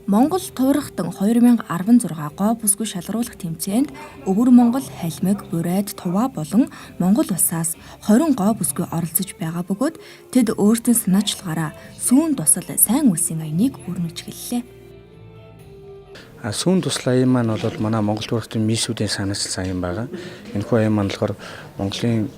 Монгол туурахтан 2016 гоо бүсгүй шалгаруулах тэмцээнд Өвөр Монгол, Халимаг, Бурайд, Туваа болон Монгол улсаас 20 гоо бүсгүй оролцож байгаа бөгөөд тэд өөрсдийн санаачлагаараа сүүн тусал сайн үлсийн аяныг өрнөж эхэллээ. Сүүн туслаа аян маань бол манай Монгол туурахтын мисүүдийн санаачилсан аян байгаа. Энэхүү аян маань болохоор Монголын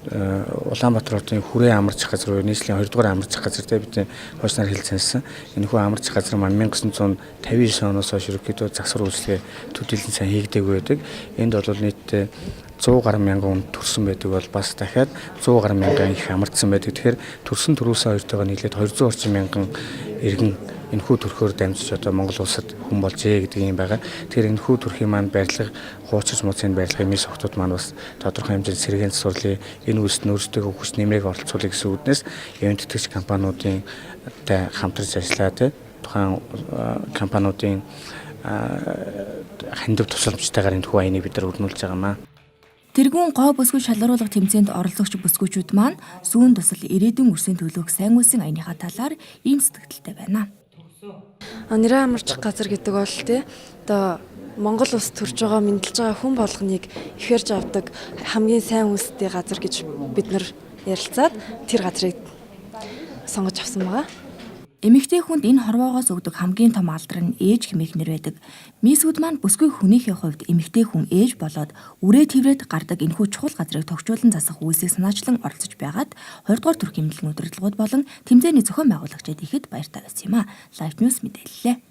Улаанбаатар хотын хүрээ амарч газар буюу нийслэлийн 2 дугаар амарч газартай бид хойсноор хэлцэнсэн. Энэхүү амарч газар маань 1959 оноос хойш ерөнхийдөө засвар үйлчлэгээ төдийлөн сайн хийгдээгүй байдаг. Энд бол нийтдээ 100 гаруй мянган хүн төрсэн байдаг бол бас дахиад 100 гаруй мянган их амардсан байдаг. Тэгэхээр төрсэн төрөөсөө хоёртойгоо нийлээд 200 орчим мянган иргэн энэхүү төрхөөр дамжиж одоо Монгол улсад хүн болжээ гэдэг юм байгаа. Тэгэхээр энэхүү төрхийн маань барилга хуучирч муцын барилгын мис охтууд маань бас тодорхой хэмжээнд сэргээн засварлын энэ үйлс нь өөрсдөө хүч нэмрийг оролцуулах гэсэн үднээс ивент тэтгэгч компаниудын хамтарч ажиллаад тухайн компаниудын хандив тусламжтайгаар энэхүү аяныг бид нар өрнүүлж байгаамаа. Тэргүүн гоо бүсгүй шалгаруулах тэмцээнд оролцогч бүсгүйчүүд маань сүүн тусал ирээдүйн өрсөнд төлөвлөх сайн үлсийн аяныхаа талаар ийм сэтгэлдтэй байна. Нэрээ амарчих газар гэдэг бол одоо Монгол улс төрж байгаа мэдлж байгаа хүн болгоныг ихэрж авдаг хамгийн сайн үлстэй газар гэж бид нар ярилцаад тэр газрыг сонгож авсан байгаа. Эмэгтэй хүнд энэ хорвоогоос өгдөг хамгийн том алдар нь ээж хэмээх нэр байдаг. Мисүүд маань бүсгүй хүнийхээ хувьд эмэгтэй хүн ээж болоод үрээ тэврээд гардаг энэхүү чухал газрыг тохижуулан засах үйлсийг санаачлан оролцож байгаад 2 дугаар төрх эмнэлгийн удирдлагууд болон тэмцээний зохион байгуулагчид ихэд баяртай байсан юм а. Live News мэдээллээ.